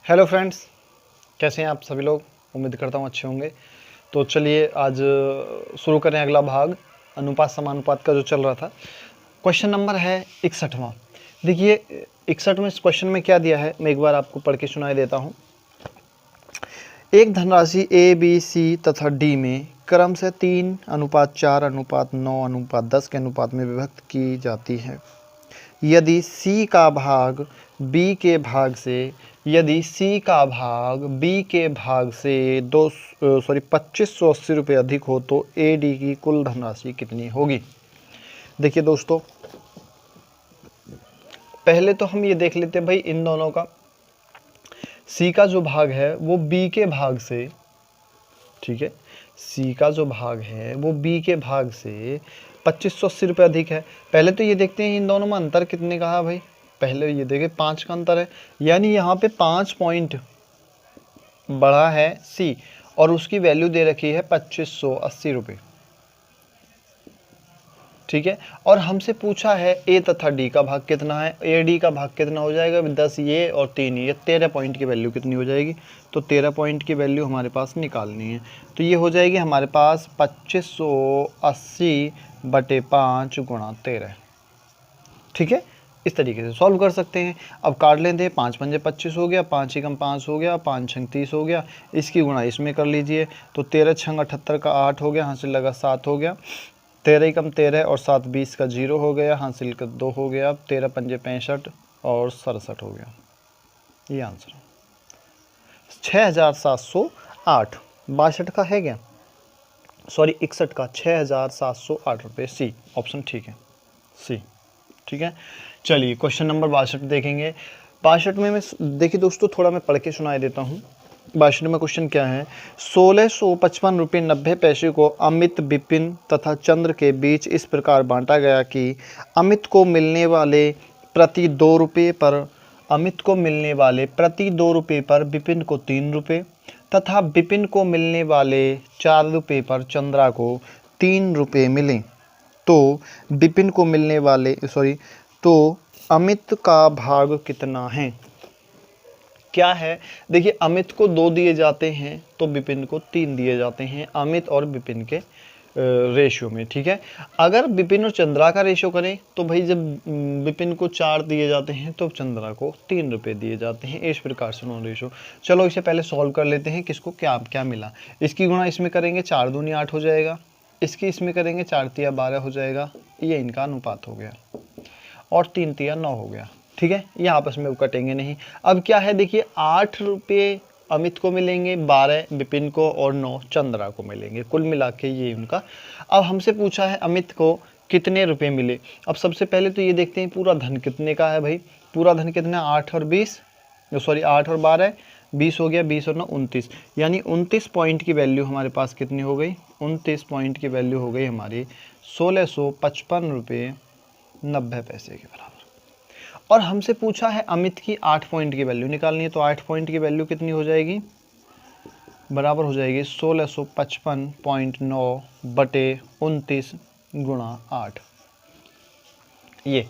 Hello friends, कैसे हैं आप सभी लोग। उम्मीद करता हूँ अच्छे होंगे। तो चलिए आज शुरू करें अगला भाग अनुपात समानुपात का जो चल रहा था। क्वेश्चन नंबर है 61वां। देखिए 61 में इस क्वेश्चन में क्या दिया है, मैं एक बार आपको पढ़ के सुनाई देता हूँ। एक धनराशि ए बी सी तथा डी में क्रम से 3:4:9:10 के अनुपात में विभक्त की जाती है। यदि C का भाग B के भाग से 2580 रुपये अधिक हो तो AD की कुल धनराशि कितनी होगी। देखिए दोस्तों, पहले तो हम ये देख लेते हैं भाई इन दोनों का। C का जो भाग है वो B के भाग से, ठीक है, C का जो भाग है वो B के भाग से 2580 रुपये अधिक है। पहले तो ये देखते हैं इन दोनों में अंतर कितने का है भाई। पहले ये देखें 5 का अंतर है, यानी यहाँ पे 5 पॉइंट बढ़ा है C और उसकी वैल्यू दे रखी है 2580 रुपये, ठीक है। और हमसे पूछा है A तथा D का भाग कितना है। AD का भाग कितना हो जाएगा, 10 ये और 3 ये, 13 पॉइंट की वैल्यू कितनी हो जाएगी। तो 13 पॉइंट की वैल्यू हमारे पास निकालनी है। तो ये हो जाएगी हमारे पास 2580/5 × 13, ठीक है। इस तरीके से सॉल्व कर सकते हैं। अब काट लेते हैं, 5 पंजे 25 हो गया, 5 एकम 5 हो गया, 5 छंग 30 हो गया, इसकी गुणा इसमें कर लीजिए। तो 13 छंग 78 का 8 हो गया, हासिल लगा 7 हो गया। 13 एकम 13 और 7 20 का 0 हो गया, हासिल का 2 हो गया। 13 पंजे 65 और 67 हो गया। ये आंसर 6708। 62 का है क्या, सॉरी 61 का, 6708 रुपये। सी ऑप्शन ठीक है, सी, ठीक है। चलिए क्वेश्चन नंबर 62 देखेंगे। 62 में मैं देखिए दोस्तों, थोड़ा मैं पढ़ के सुनाई देता हूँ। 62 में क्वेश्चन क्या है। 1655 रुपये 90 पैसे को अमित, विपिन तथा चंद्र के बीच इस प्रकार बांटा गया कि अमित को मिलने वाले प्रति 2 रुपये पर विपिन को 3 रुपये तथा विपिन को मिलने वाले 4 रुपये पर चंद्रा को 3 रुपये मिले। तो विपिन को मिलने वाले तो अमित का भाग कितना है। क्या है, देखिए अमित को 2 दिए जाते हैं तो विपिन को 3 दिए जाते हैं, अमित और विपिन के रेशियो में, ठीक है। अगर विपिन और चंद्रा का रेशियो करें तो भाई जब विपिन को 4 दिए जाते हैं तो चंद्रा को 3 रुपये दिए जाते हैं। इस प्रकार से उन्होंने रेशियो। चलो इसे पहले सॉल्व कर लेते हैं, किसको क्या क्या मिला। इसकी गुणा इसमें करेंगे, 4 दूनी 8 हो जाएगा। इसकी इसमें करेंगे, 4 तिया 12 हो जाएगा। ये इनका अनुपात हो गया और 3 तिया 9 हो गया, ठीक है। ये आपस में कटेंगे नहीं। अब क्या है, देखिए 8 रुपये अमित को मिलेंगे, 12 विपिन को और 9 चंद्रा को मिलेंगे। कुल मिला के ये उनका। अब हमसे पूछा है अमित को कितने रुपए मिले। अब सबसे पहले तो ये देखते हैं पूरा धन कितने का है भाई। पूरा धन कितना, 8 और 12 20 हो गया, 20 और 9 29, यानी 29 पॉइंट की वैल्यू हमारे पास कितनी हो गई। 29 पॉइंट की वैल्यू हो गई हमारी 1655 रुपये 90 पैसे के बराबर। और हमसे पूछा है अमित की 8 पॉइंट की वैल्यू निकालनी है। तो 8 पॉइंट की वैल्यू कितनी हो जाएगी, बराबर हो जाएगी 1655.9/29 × 8। ये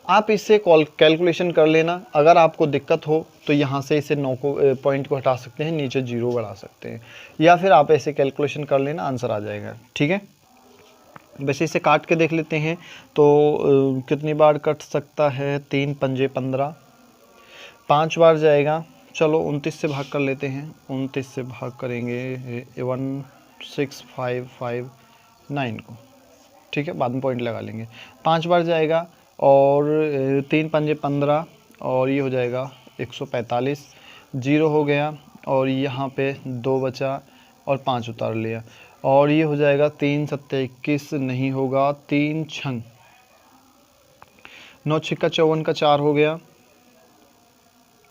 आप इससे कैलकुलेशन कर लेना। अगर आपको दिक्कत हो तो यहाँ से इसे 9 पॉइंट को हटा सकते हैं, नीचे 0 बढ़ा सकते हैं, या फिर आप ऐसे कैलकुलेशन कर लेना, आंसर आ जाएगा, ठीक है। वैसे इसे काट के देख लेते हैं तो कितनी बार कट सकता है। 3 पंजे 15, 5 बार जाएगा। चलो 29 से भाग कर लेते हैं। 29 से भाग करेंगे 16559 को, ठीक है, बाद में पॉइंट लगा लेंगे। 5 बार जाएगा और 3 पंजे 15 और ये हो जाएगा 145, 0 हो गया और यहाँ पे 2 बचा और 5 उतार लिया और ये हो जाएगा 3 सत्ते 21, नहीं होगा, 3 छंग 9 छिक्का 54 का 4 हो गया,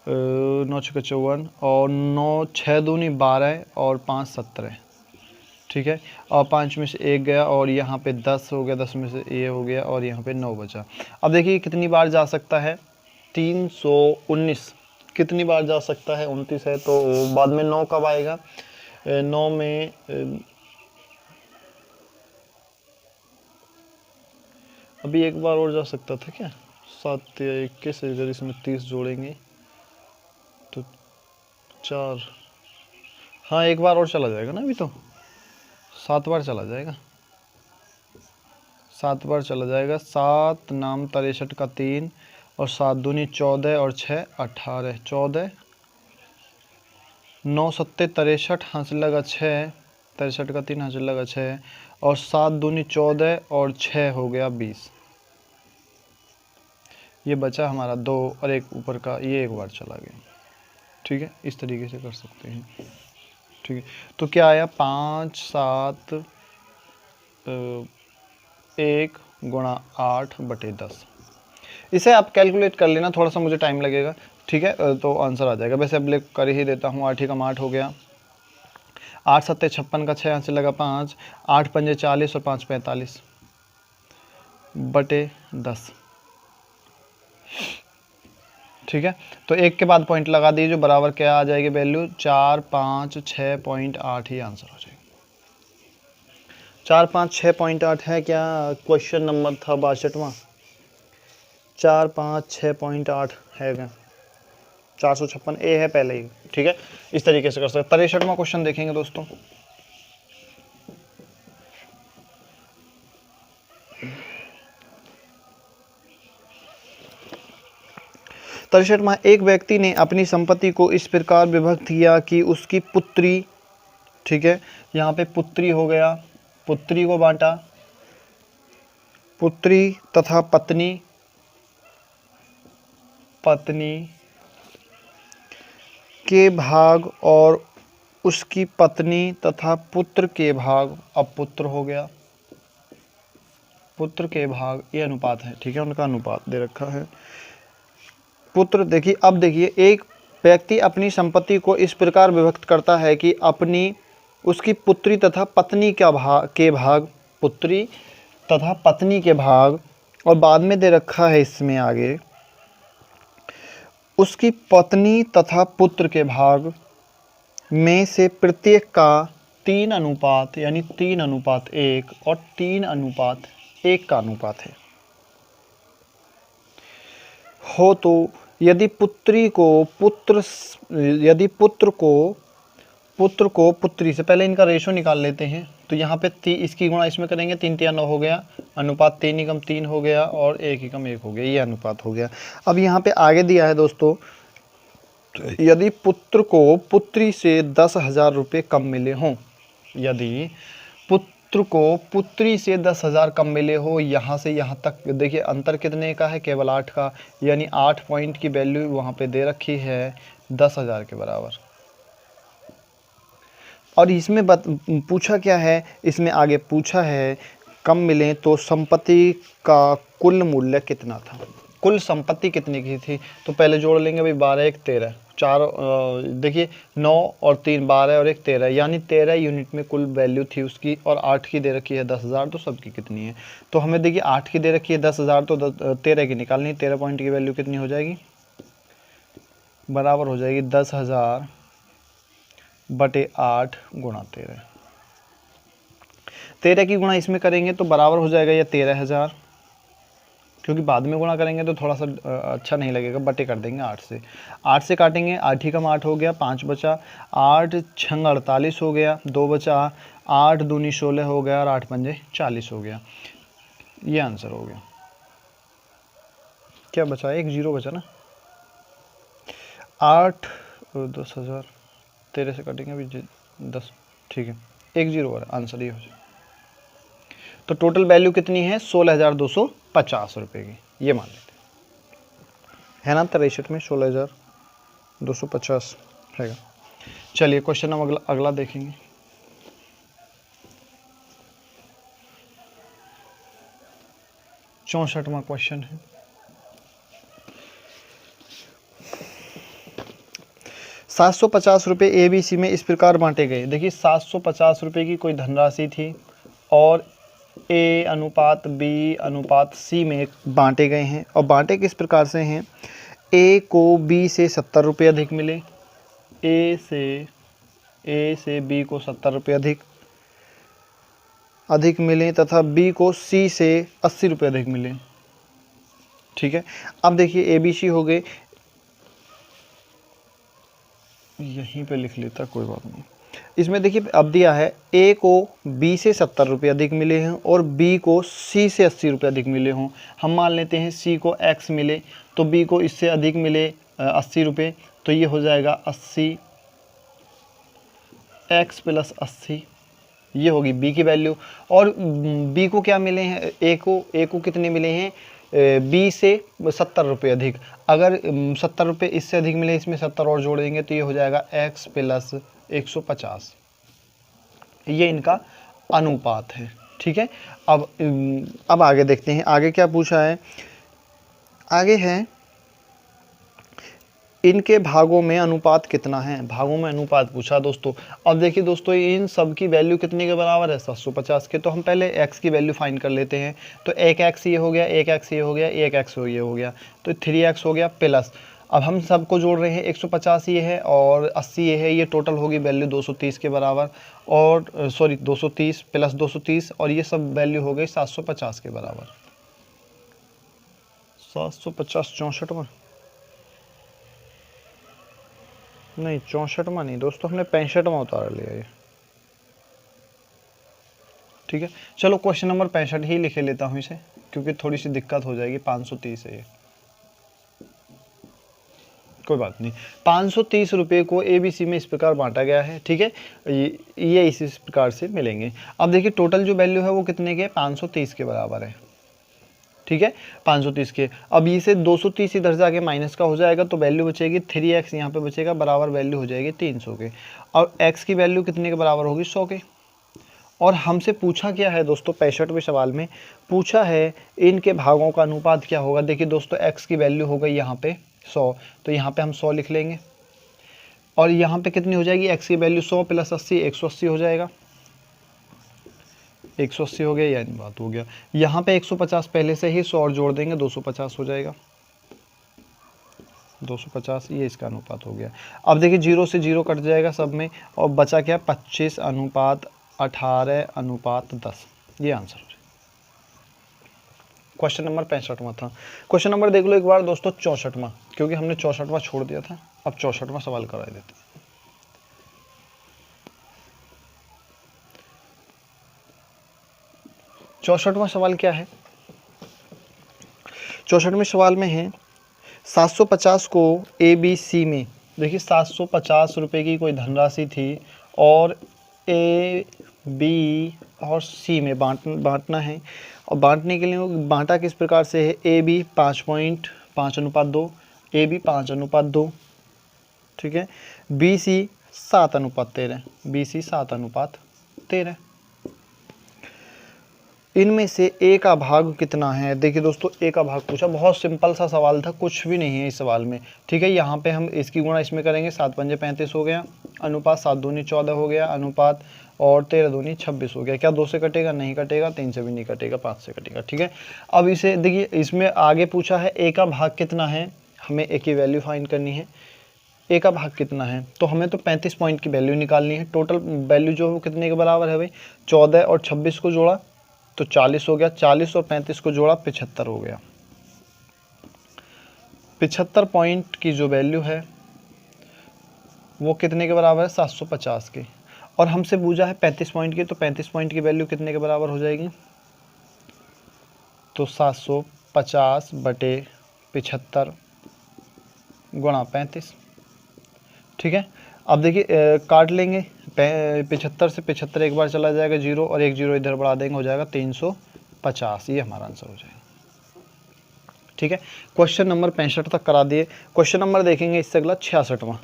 9 छिक्का 54 और 9 6 दूनी 12 और 5 17, ठीक है। और 5 में से 1 गया और यहाँ पे 10 हो गया, 10 में से ये हो गया और यहाँ पे 9 बचा। अब देखिए कितनी बार जा सकता है, 319 कितनी बार जा सकता है, 29 है तो बाद में 9 कब आएगा। 9 में अभी एक बार और जा सकता था क्या, 7 या 21, अगर इसमें 30 जोड़ेंगे तो 4, हाँ एक बार और चला जाएगा ना, अभी तो 7 बार चला जाएगा, 7 बार चला जाएगा। 7 नाम 63 का 3 और 7 दूनी 14 और 6 18, 14 9 सत्ते 63, हंस लगा 6, 63 का 3 हंस लगा 6 और 7 दूनी 14 और 6 हो गया 20। ये बचा हमारा 2 और एक ऊपर का ये एक बार चला गया। ठीक है, इस तरीके से कर सकते हैं। ठीक है, तो क्या आया 5 7 1 गुणा 8/10। इसे आप कैलकुलेट कर लेना, थोड़ा सा मुझे टाइम लगेगा। ठीक है, तो आंसर आ जाएगा। वैसे अब ले कर ही देता हूँ। 8 एकम 8 हो गया, 8 सत्ते 56 का 6 से लगा 5, 8 पंजे 40 और 5 45/10। ठीक है, तो एक के बाद पॉइंट लगा दीजिए, जो बराबर क्या आ जाएगी वैल्यू 4 5 6.8 ही आंसर हो जाएगी। 4 5 6.8 है क्या? क्वेश्चन नंबर था 62वां। 4 5 6.8 है क्या? 456 ए है पहले ही। ठीक है, इस तरीके से कर सकते। 63वां क्वेश्चन देखेंगे दोस्तों। में एक व्यक्ति ने अपनी संपत्ति को इस प्रकार विभक्त किया कि उसकी पुत्री, ठीक है, यहाँ पे पुत्री हो गया, पुत्री को बांटा, पुत्री तथा पत्नी, पत्नी के भाग और उसकी पत्नी तथा पुत्र के भाग, अब पुत्र हो गया, पुत्र के भाग, ये अनुपात है। ठीक है, उनका अनुपात दे रखा है। पुत्र देखिए, अब देखिए एक व्यक्ति अपनी संपत्ति को इस प्रकार विभक्त करता है कि अपनी उसकी पुत्री तथा पत्नी का भाग, पुत्री तथा पत्नी के भाग, और बाद में दे रखा है इसमें आगे उसकी पत्नी तथा पुत्र के भाग में से प्रत्येक का 3 अनुपात, यानी 3:1 और 3:1 का अनुपात है हो। तो यदि पुत्र को पुत्री से, पहले इनका रेशो निकाल लेते हैं। तो यहाँ पे इसकी गुणा इसमें करेंगे, 3 3 9 हो गया, अनुपात 3 एकम 3 हो गया और 1 एकम 1 हो गया, ये अनुपात हो गया। अब यहाँ पे आगे दिया है दोस्तों, यदि पुत्र को पुत्री से 10,000 रुपये कम मिले हों, यदि पुत्र को पुत्री से 10,000 कम मिले हो, यहाँ से यहाँ तक देखिए अंतर कितने का है, केवल 8 का, यानी 8 पॉइंट की वैल्यू वहाँ पे दे रखी है 10,000 के बराबर। और इसमें पूछा क्या है, इसमें आगे पूछा है कम मिले तो संपत्ति का कुल मूल्य कितना था, कुल संपत्ति कितने की थी। तो पहले जोड़ लेंगे भाई, 12 1 13, 4 देखिए 9 और 3 12 और 1 13, यानी 13 यूनिट में कुल वैल्यू थी उसकी, और 8 की दे रखी है 10,000, तो सबकी कितनी है। तो हमें देखिए 8 की दे रखी है 10,000, तो 13 की निकालनी, 13 पॉइंट की वैल्यू कितनी हो जाएगी, बराबर हो जाएगी 10,000/8 गुणा 13। 13 की गुणा इसमें करेंगे तो बराबर हो जाएगा ये 13,000, क्योंकि बाद में गुणा करेंगे तो थोड़ा सा अच्छा नहीं लगेगा, बटे कर देंगे 8 से। 8 से काटेंगे, 8 एकम 8 हो गया, 5 बचा, 8 6 48 हो गया, 2 बचा, 8 दूनी 16 हो गया और 8 पंजे 40 हो गया। ये आंसर हो गया। क्या बचा, एक जीरो बचा ना। 8 10,000, 13 से काटेंगे अभी 10, ठीक है, एक जीरो और आंसर ये हो जाए। तो टोटल वैल्यू कितनी है, 16,250 रुपये की, ये मान लेते है ना। 63 में 16,250 रहेगा। चलिए क्वेश्चन हम अगला देखेंगे। चौसठवां क्वेश्चन है। ₹750 ABC में इस प्रकार बांटे गए। देखिए 750 रुपये की कोई धनराशि थी और A अनुपात B अनुपात C में बांटे गए हैं, और बांटे किस प्रकार से हैं, A को B से 70 रुपये अधिक मिले, A से B को 70 रुपये अधिक मिले, तथा B को C से 80 रुपये अधिक मिले। ठीक है, अब देखिए ABC हो गए, यहीं पे लिख लेता, कोई बात नहीं। इसमें देखिए अब दिया है ए को बी से 70 रुपये अधिक मिले हैं और बी को सी से 80 रुपये अधिक मिले हों। हम मान लेते हैं सी को एक्स मिले तो बी को इससे अधिक मिले 80 रुपये, तो ये हो जाएगा 80 एक्स प्लस 80, ये होगी बी की वैल्यू। और बी को क्या मिले हैं, ए को कितने मिले हैं, बी से 70 रुपये अधिक। अगर 70 रुपये इससे अधिक मिले, इसमें 70 और जोड़ देंगे तो ये हो जाएगा एक्स प्लस 150, ये इनका अनुपात है। ठीक है, अब आगे देखते हैं, आगे क्या पूछा है। आगे है इनके भागों में अनुपात कितना है, भागों में अनुपात पूछा दोस्तों। अब देखिए दोस्तों, इन सब की वैल्यू कितने के बराबर है, 750 के। तो हम पहले x की वैल्यू फाइंड कर लेते हैं। तो एक x ये हो गया, एक x ये हो गया, एक x ये हो गया, तो 3x हो गया प्लस। अब हम सबको जोड़ रहे हैं, 150 ये है और 80 ये है, ये टोटल होगी वैल्यू 230 के बराबर। और सॉरी 230 प्लस 230, और ये सब वैल्यू हो गई 750 के बराबर। 750 64 नहीं, 64वां नहीं दोस्तों, हमने 65वां उतार लिया ये। ठीक है, चलो क्वेश्चन नंबर 65 ही लिखे लेता हूँ इसे, क्योंकि थोड़ी सी दिक्कत हो जाएगी। 530 है ये, कोई बात नहीं। 530 रुपये को ABC में इस प्रकार बांटा गया है। ठीक है, ये इस प्रकार से मिलेंगे। अब देखिए टोटल जो वैल्यू है वो कितने के, 530 के बराबर है। ठीक है, 530 के। अब इसे 230 इधर से आके माइनस का हो जाएगा, तो वैल्यू बचेगी 3x यहाँ पे बचेगा, बराबर वैल्यू हो जाएगी 300 के। और x की वैल्यू कितने के बराबर होगी, 100 के। और हमसे पूछा क्या है दोस्तों, 65वें सवाल में पूछा है इनके भागों का अनुपात क्या होगा। देखिए दोस्तों, x की वैल्यू हो गई यहाँ पे 100, तो यहाँ पे हम 100 लिख लेंगे। और यहाँ पे कितनी हो जाएगी, x की वैल्यू 100 प्लस 80 180 हो जाएगा, 180 हो गया, यानी बात हो गया। यहाँ पे 150 पहले से ही, 100 और जोड़ देंगे 250 हो जाएगा, 250, ये इसका अनुपात हो गया। अब देखिए 0 से 0 कट जाएगा सब में, और बचा क्या, 25 अनुपात 18 अनुपात 10, ये आंसर हो जाएगा। क्वेश्चन नंबर 65वां था। क्वेश्चन नंबर देख लो एक बार दोस्तों, 64वां, क्योंकि हमने 64वां छोड़ दिया था। अब 64वां सवाल करा देते हैं। 64वां सवाल क्या है, 64वें सवाल में है 750 को ABC में, देखिए 750 रुपये की कोई धनराशि थी और A, B और C में बांटना है। और बांटने के लिए बांटा किस प्रकार से है, AB 5.5:2, AB 5:2, ठीक है, BC 7:13, BC 7:13। इनमें से ए का भाग कितना है। देखिए दोस्तों, ए का भाग पूछा, बहुत सिंपल सा सवाल था, कुछ भी नहीं है इस सवाल में। ठीक है, यहाँ पे हम इसकी गुणा इसमें करेंगे, 7×5 = 35 हो गया, अनुपात 7×2 = 14 हो गया, अनुपात और 13×2 = 26 हो गया। क्या 2 से कटेगा, नहीं कटेगा, 3 से भी नहीं कटेगा, 5 से कटेगा। ठीक है, अब इसे देखिए, इसमें आगे पूछा है ए का भाग कितना है, हमें ए की वैल्यू फाइंड करनी है। ए का भाग कितना है, तो हमें तो 35 पॉइंट की वैल्यू निकालनी है। टोटल वैल्यू जो है वो कितने के बराबर है भाई, 14 और 26 को जोड़ा तो 40 हो गया, 40 और 35 को जोड़ा 75 हो गया। 75 पॉइंट की जो वैल्यू है वो कितने के बराबर है, 750 के। और हमसे पूछा है 35 पॉइंट की, तो 35 पॉइंट की वैल्यू कितने के बराबर हो जाएगी, तो 750 बटे 75 गुणा 35। ठीक है, अब देखिए काट लेंगे, 75 से 75 एक बार चला जाएगा 0, और एक 0 इधर बढ़ा देंगे, हो जाएगा 350, ये हमारा आंसर हो जाएगा। ठीक है, क्वेश्चन नंबर 65 तक करा दिए। क्वेश्चन नंबर देखेंगे इससे अगला 66वां।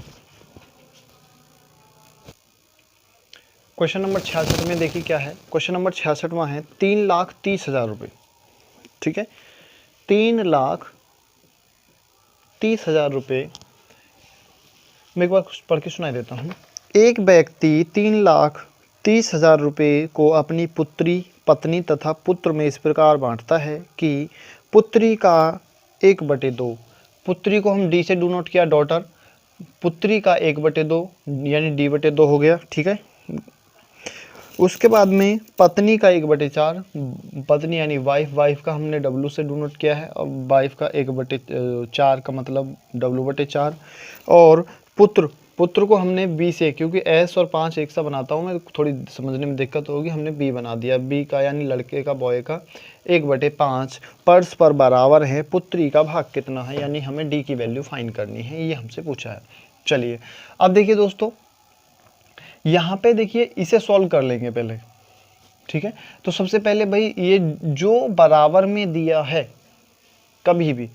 क्वेश्चन नंबर 66 में देखिए क्या है, क्वेश्चन नंबर 66वां है 3,30,000 रुपये। ठीक है, 3,30,000 रुपये, मैं एक बार पढ़ के सुनाई देता हूँ। एक व्यक्ति 3,30,000 रुपये को अपनी पुत्री, पत्नी तथा पुत्र में इस प्रकार बांटता है कि पुत्री का 1/2, पुत्री को हम D से डू नोट किया, डॉटर, पुत्री का 1/2 यानी D/2 हो गया। ठीक है, उसके बाद में पत्नी का 1/4, पत्नी यानी वाइफ, वाइफ का हमने W से डू नोट किया है, और वाइफ का 1/4 का मतलब W/4, और पुत्र पुत्र को हमने बी से, क्योंकि एस और 5 एक सा बनाता हूँ मैं, थोड़ी समझने में दिक्कत होगी, हमने बी बना दिया। बी का यानी लड़के का, बॉय का 1/5 परस्पर बराबर है पुत्री का भाग कितना है, यानी हमें डी की वैल्यू फाइंड करनी है, ये हमसे पूछा है। चलिए अब देखिए दोस्तों, यहाँ पे देखिए इसे सॉल्व कर लेंगे पहले, ठीक है। तो सबसे पहले भाई ये जो बराबर में दिया है, कभी भी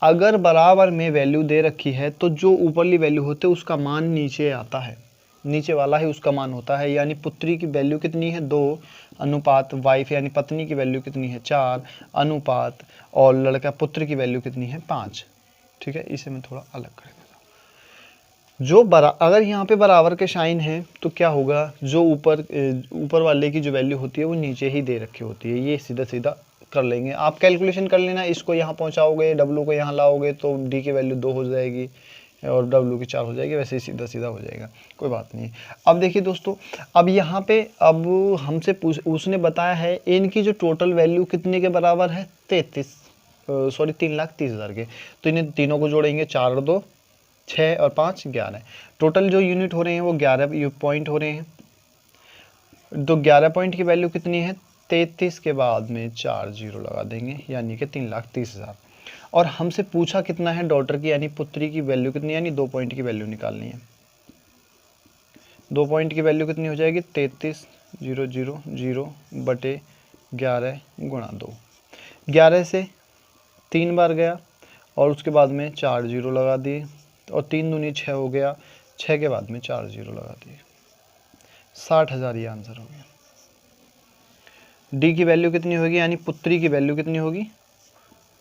अगर बराबर में वैल्यू दे रखी है तो जो ऊपरली वैल्यू होते है उसका मान नीचे आता है, नीचे वाला ही उसका मान होता है। यानी पुत्री की वैल्यू कितनी है 2 अनुपात वाइफ यानी पत्नी की वैल्यू कितनी है 4 अनुपात, और लड़का पुत्र की वैल्यू कितनी है 5, ठीक है। इसे मैं थोड़ा अलग कर देता हूँ। जो अगर यहाँ पे बराबर के साइन है तो क्या होगा, जो ऊपर वाले की जो वैल्यू होती है वो नीचे ही दे रखी होती है। ये सीधा सीधा कर लेंगे, आप कैलकुलेशन कर लेना, इसको यहाँ पहुँचाओगे, डब्लू को यहाँ लाओगे तो डी की वैल्यू 2 हो जाएगी और डब्लू की 4 हो जाएगी, वैसे ही सीधा सीधा हो जाएगा, कोई बात नहीं। अब देखिए दोस्तों, अब यहाँ पे अब हमसे उसने बताया है इनकी जो टोटल वैल्यू कितने के बराबर है 3,30,000 के। तो इन्हें तीनों को जोड़ेंगे, 4 और 2 6 और 5 11। टोटल जो यूनिट हो रहे हैं वो 11 पॉइंट हो रहे हैं। तो 11 पॉइंट की वैल्यू कितनी है 33 के बाद में 4 जीरो लगा देंगे, यानी कि 3,30,000। और हमसे पूछा कितना है डॉटर की यानी पुत्री की वैल्यू कितनी, यानी 2 पॉइंट की वैल्यू निकालनी है। 2 पॉइंट की वैल्यू कितनी हो जाएगी 33,000/11 गुणा 2। 11 से 3 बार गया और उसके बाद में 4 जीरो लगा दिए, और 3 दूनी 6 हो गया, 6 के बाद में 4 जीरो लगा दिए, 60,000 ये आंसर हो गया। डी की वैल्यू कितनी होगी, यानी पुत्री की वैल्यू कितनी होगी,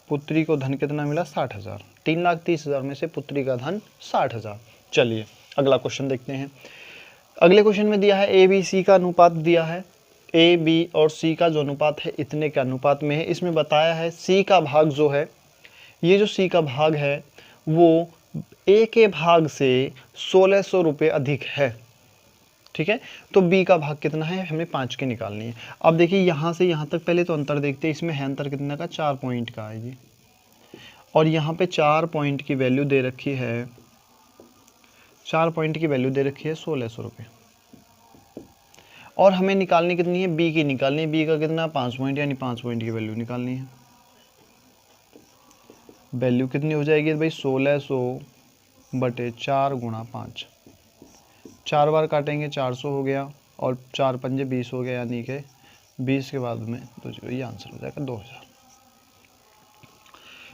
पुत्री को धन कितना मिला 60,000। 3,30,000 में से पुत्री का धन 60,000। चलिए अगला क्वेश्चन देखते हैं। अगले क्वेश्चन में दिया है ए बी सी का अनुपात दिया है, ए बी और सी का जो अनुपात है इतने के अनुपात में है। इसमें बताया है सी का भाग जो है, ये जो सी का भाग है वो ए के भाग से 1,600 रुपये अधिक है, ठीक है। तो बी का भाग कितना है, हमें 5 की निकालनी है। अब देखिए यहाँ से यहाँ तक पहले तो अंतर देखते हैं, इसमें है अंतर कितना का 4 पॉइंट का है ये, और यहाँ पे 4 पॉइंट की वैल्यू दे रखी है, 4 पॉइंट की वैल्यू दे रखी है 1,600 रुपये, और हमें निकालनी कितनी है बी की निकालनी है। बी का कितना 5 पॉइंट, यानी 5 पॉइंट की वैल्यू निकालनी है। वैल्यू कितनी हो जाएगी भाई 1,600/4 गुणा 5, 4 बार काटेंगे 400 हो गया, और 4 पंजे 20 हो गया, यानी कि 20 के बाद में 2 जीरो, ये आंसर हो जाएगा 2,000।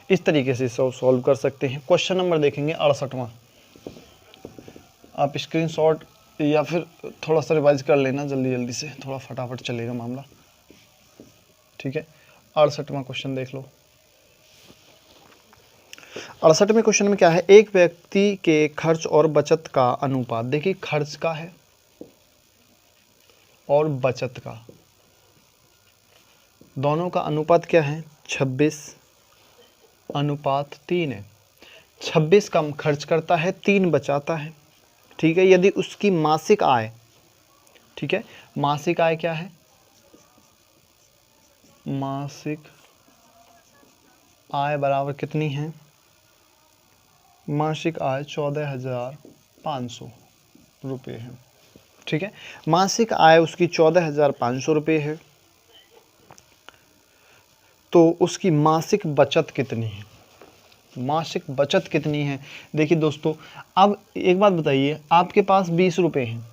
इस तरीके से सॉल्व कर सकते हैं। क्वेश्चन नंबर देखेंगे 68वां, आप स्क्रीनशॉट या फिर थोड़ा सा रिवाइज कर लेना जल्दी जल्दी से, थोड़ा फटाफट चलेगा मामला, ठीक है। 68वां क्वेश्चन देख लो। 68वें क्वेश्चन में क्या है, एक व्यक्ति के खर्च और बचत का अनुपात। देखिए खर्च का है और बचत का, दोनों का अनुपात क्या है 26:3 है। 26 कम खर्च करता है, 3 बचाता है, ठीक है। यदि उसकी मासिक आय, ठीक है, मासिक आय क्या है, मासिक आय बराबर कितनी है, मासिक आय 14,500 रुपये है, ठीक है। मासिक आय उसकी 14,500 रुपये है, तो उसकी मासिक बचत कितनी है, मासिक बचत कितनी है। देखिए दोस्तों, अब एक बात बताइए, आपके पास 20 रुपये हैं,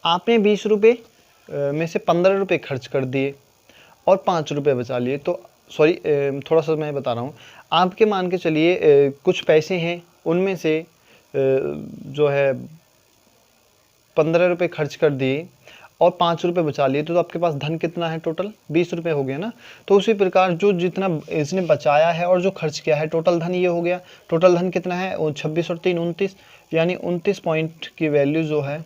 आपने 20 रुपये में से 15 रुपये खर्च कर दिए और 5 रुपये बचा लिए। तो सॉरी, थोड़ा सा मैं बता रहा हूँ, आपके मान के चलिए कुछ पैसे हैं, उनमें से जो है 15 रुपये खर्च कर दिए और 5 रुपये बचा लिए, तो आपके पास धन कितना है, टोटल 20 रुपये हो गया ना। तो उसी प्रकार जो जितना इसने बचाया है और जो खर्च किया है, टोटल धन ये हो गया। टोटल धन कितना है 26 और 3 29, यानी 29 पॉइंट की वैल्यू जो है,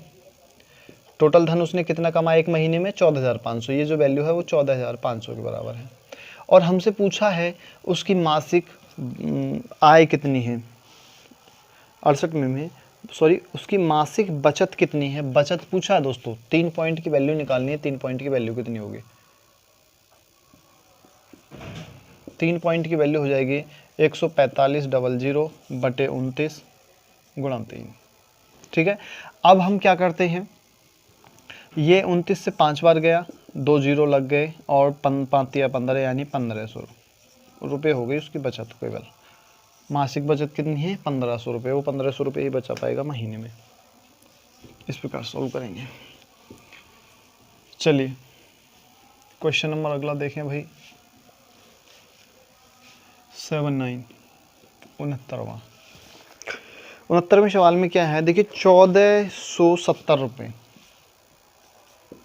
टोटल धन उसने कितना कमाया एक महीने में 14,500, ये जो वैल्यू है वो 14,500 के बराबर है। और हमसे पूछा है उसकी मासिक आय कितनी है, 68 में सॉरी, उसकी मासिक बचत कितनी है, बचत पूछा है दोस्तों। 3 पॉइंट की वैल्यू निकालनी है, 3 पॉइंट की वैल्यू कितनी होगी, 3 पॉइंट की वैल्यू हो जाएगी 145,000/29 गुणा 3, ठीक है। अब हम क्या करते हैं, ये 29 से 5 बार गया, 2 जीरो लग गए और 5 या 15 यानी 1500 रुपये हो गई उसकी बचत। केवल मासिक बचत कितनी है, 1500 रुपये। वो 1500 रुपये ही बचा पाएगा महीने में। इस प्रकार सॉल्व करेंगे। चलिए क्वेश्चन नंबर अगला देखें भाई, 79 69वां। 69वें सवाल में क्या है, देखिए 1470 रुपये,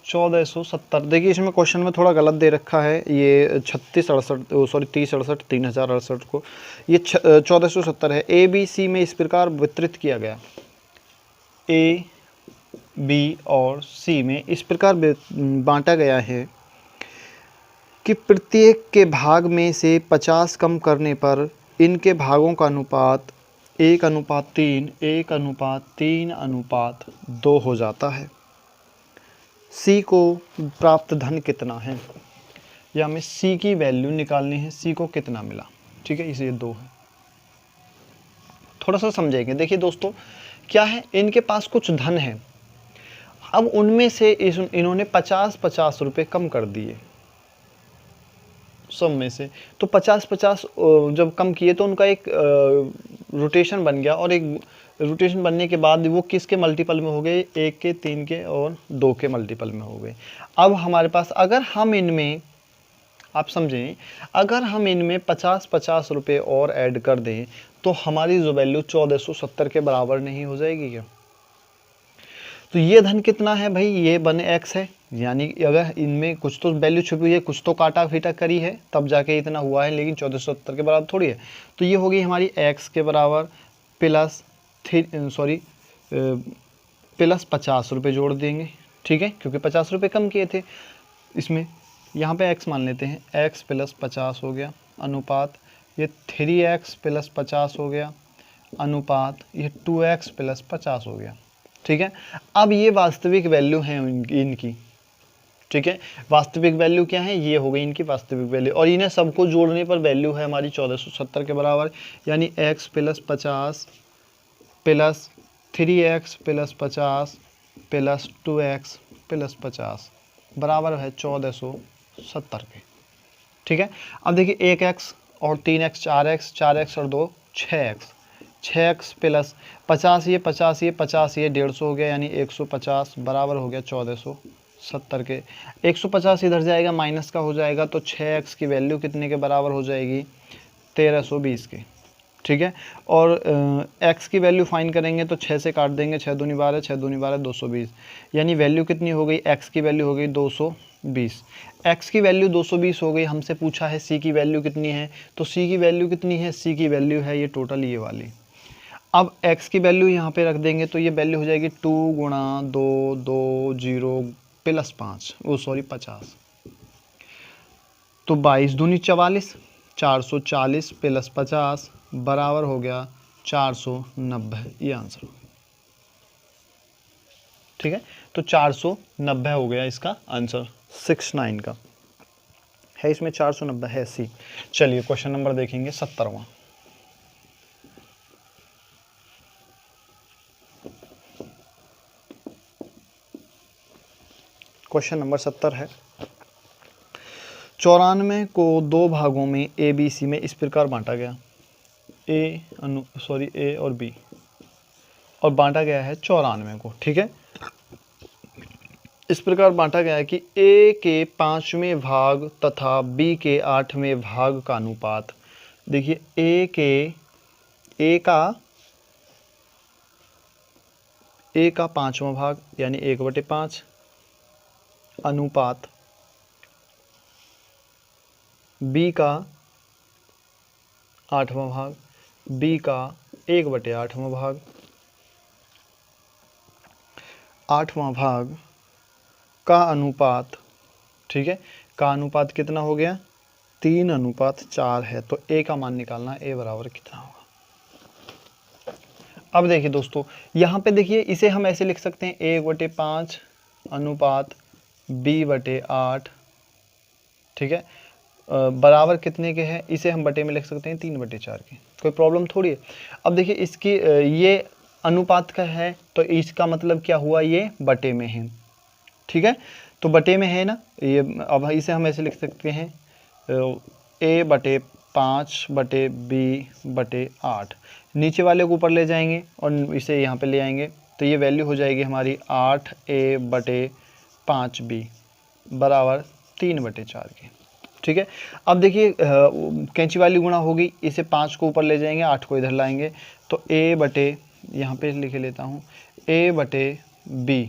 1470। देखिए इसमें क्वेश्चन में थोड़ा गलत दे रखा है, ये 30 68 3068 को ये 1470 है। ए बी सी में इस प्रकार वितरित किया गया, ए बी और सी में इस प्रकार बांटा गया है कि प्रत्येक के भाग में से 50 कम करने पर इनके भागों का अनुपात 1:3 1:3:2 हो जाता है। सी को प्राप्त धन कितना है, या हमें सी की वैल्यू निकालनी है, सी को कितना मिला, ठीक है, इसे 2 है। थोड़ा सा समझेंगे। देखिए दोस्तों क्या है, इनके पास कुछ धन है, अब उनमें से इन्होंने 50-50 रुपये कम कर दिए सब में से। तो 50-50 जब कम किए तो उनका एक रोटेशन बन गया, और एक रोटेशन बनने के बाद वो किसके मल्टीपल में हो गए, 1 के 3 के और 2 के मल्टीपल में हो गए। अब हमारे पास अगर हम इनमें, आप समझें, अगर हम इनमें 50-50 रुपये और ऐड कर दें तो हमारी जो वैल्यू 1470 के बराबर नहीं हो जाएगी क्या। तो ये धन कितना है भाई, ये बन x है, यानी अगर इनमें कुछ तो वैल्यू छुपी हुई है, कुछ तो काटा फीटा करी है तब जाके इतना हुआ है, लेकिन 1470 के बराबर थोड़ी है। तो ये होगी हमारी x के बराबर प्लस प्लस 50 रुपये जोड़ देंगे, ठीक है, क्योंकि 50 रुपये कम किए थे इसमें। यहाँ पे x मान लेते हैं, x प्लस 50 हो गया, अनुपात ये 3x प्लस 50 हो गया, अनुपात ये 2x प्लस 50 हो गया, ठीक है। अब ये वास्तविक वैल्यू है इनकी, ठीक है, वास्तविक वैल्यू क्या है, ये हो गई इनकी वास्तविक वैल्यू, और इन्हें सबको जोड़ने पर वैल्यू है हमारी 1470 के बराबर, यानी x plus 50 plus 3x plus 50 plus 2x plus 50 बराबर है 1470 के, ठीक है। अब देखिए 1x और 3x 4x 4x और 2 6x 6x प्लस 50 ये 50 ये 50 ये 150 हो गया, यानी 150 बराबर हो गया 1470 के। 150 इधर जाएगा माइनस का हो जाएगा, तो 6x की वैल्यू कितने के बराबर हो जाएगी, 1320 के, ठीक है। और x की वैल्यू फाइंड करेंगे तो 6 से काट देंगे, 6 दूनी 12 6 दूनी 12 220, यानी वैल्यू कितनी हो गई, x की वैल्यू हो गई 220। x की वैल्यू 220 हो गई, हमसे पूछा है c की वैल्यू कितनी है, तो c की वैल्यू कितनी है, c की वैल्यू है ये टोटल ये वाली। अब x की वैल्यू यहाँ पे रख देंगे तो ये वैल्यू हो जाएगी 2 गुणा 2 2 0 प्लस 5 50, तो 22 दूनी 44 440 प्लस 50 बराबर हो गया 490, ये आंसर, ठीक है। तो 490 हो गया इसका आंसर, 69 का है, इसमें 490 है सी। चलिए क्वेश्चन नंबर देखेंगे 70वां। क्वेश्चन नंबर 70 है, 94 को 2 भागों में ए बी सी में इस प्रकार बांटा गया, ए और बी, और बांटा गया है 94 को, ठीक है। इस प्रकार बांटा गया है कि ए के 5वें भाग तथा बी के 8वें भाग का अनुपात, देखिए ए का 5वां भाग यानी 1/5 अनुपात बी का 8वां भाग, बी का 1/8वां भाग, 8वां भाग का अनुपात, ठीक है, का अनुपात कितना हो गया, 3:4 है। तो ए का मान निकालना, ए बराबर कितना होगा। अब देखिए दोस्तों यहाँ पे देखिए, इसे हम ऐसे लिख सकते हैं 1/5 अनुपात b/8, ठीक है, बराबर कितने के हैं, इसे हम बटे में लिख सकते हैं 3/4 के, कोई प्रॉब्लम थोड़ी है। अब देखिए इसकी ये अनुपात का है तो इसका मतलब क्या हुआ, ये बटे में है। ठीक है, तो बटे में है ना ये, अब इसे हम ऐसे लिख सकते हैं A/5/B/8, नीचे वाले को ऊपर ले जाएंगे और इसे यहाँ पे ले आएंगे, तो ये वैल्यू हो जाएगी हमारी 8A/5B बराबर 3/4 के। ठीक है, अब देखिए कैंची वाली गुणा होगी, इसे 5 को ऊपर ले जाएंगे, 8 को इधर लाएंगे, तो यहाँ पे लिख लेता हूँ A/B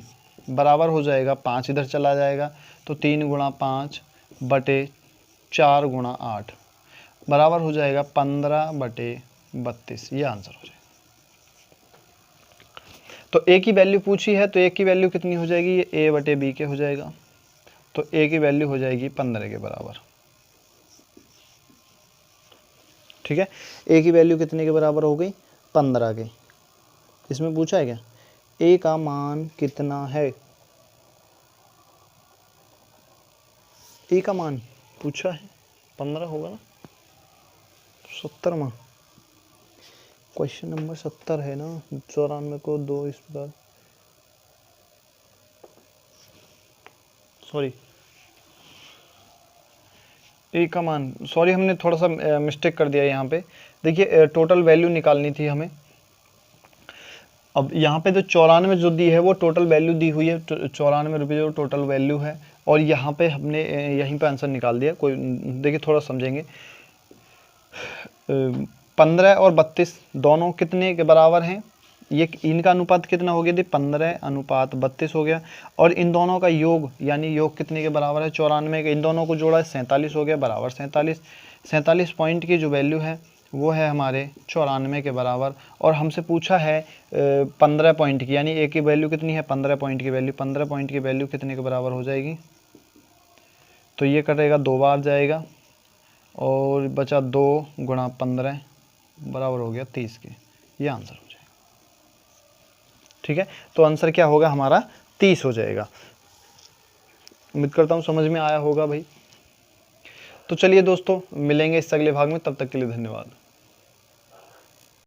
बराबर हो जाएगा 5 इधर चला जाएगा, तो 3 × 5/4 × 8 बराबर हो जाएगा 15/32, ये आंसर हो जाएगा। तो ए की वैल्यू पूछी है, तो ए की वैल्यू कितनी हो जाएगी, ये A/B के हो जाएगा, तो ए की वैल्यू हो जाएगी 15 के बराबर। ठीक है, ए की वैल्यू कितने के बराबर हो गई, 15 के। इसमें पूछा है क्या, ए का मान कितना है, ए का मान पूछा है 15 होगा ना, 70वां क्वेश्चन नंबर 70 है ना, 94 को 2 इस बार, सॉरी ए का मान, सॉरी हमने थोड़ा सा मिस्टेक कर दिया यहाँ पे। देखिए टोटल वैल्यू निकालनी थी हमें। अब यहाँ पे जो 94 जो दी है वो टोटल वैल्यू दी हुई है, 94 रुपये जो टोटल वैल्यू है, और यहाँ पे हमने यहीं पे आंसर निकाल दिया। कोई देखिए थोड़ा समझेंगे, 15 और 32 दोनों कितने के बराबर हैं, ये इनका अनुपात कितना हो गया थी, 15:32 हो गया, और इन दोनों का योग यानी योग कितने के बराबर है, 94 के, इन दोनों को जोड़ा 47 हो गया, बराबर 47 पॉइंट की जो वैल्यू है वो है हमारे 94 के बराबर। और हमसे पूछा है 15 पॉइंट की, यानी ए की वैल्यू कितनी है, 15 पॉइंट की वैल्यू, 15 पॉइंट की वैल्यू कितने के बराबर हो जाएगी, तो ये कटेगा 2 बार जाएगा, और बचा 2 × 15 बराबर हो गया 30 के, ये आंसर हो जाएगा। ठीक है, तो आंसर क्या होगा हमारा 30 हो जाएगा। उम्मीद करता हूँ समझ में आया होगा भाई। तो चलिए दोस्तों, मिलेंगे इस अगले भाग में, तब तक के लिए धन्यवाद।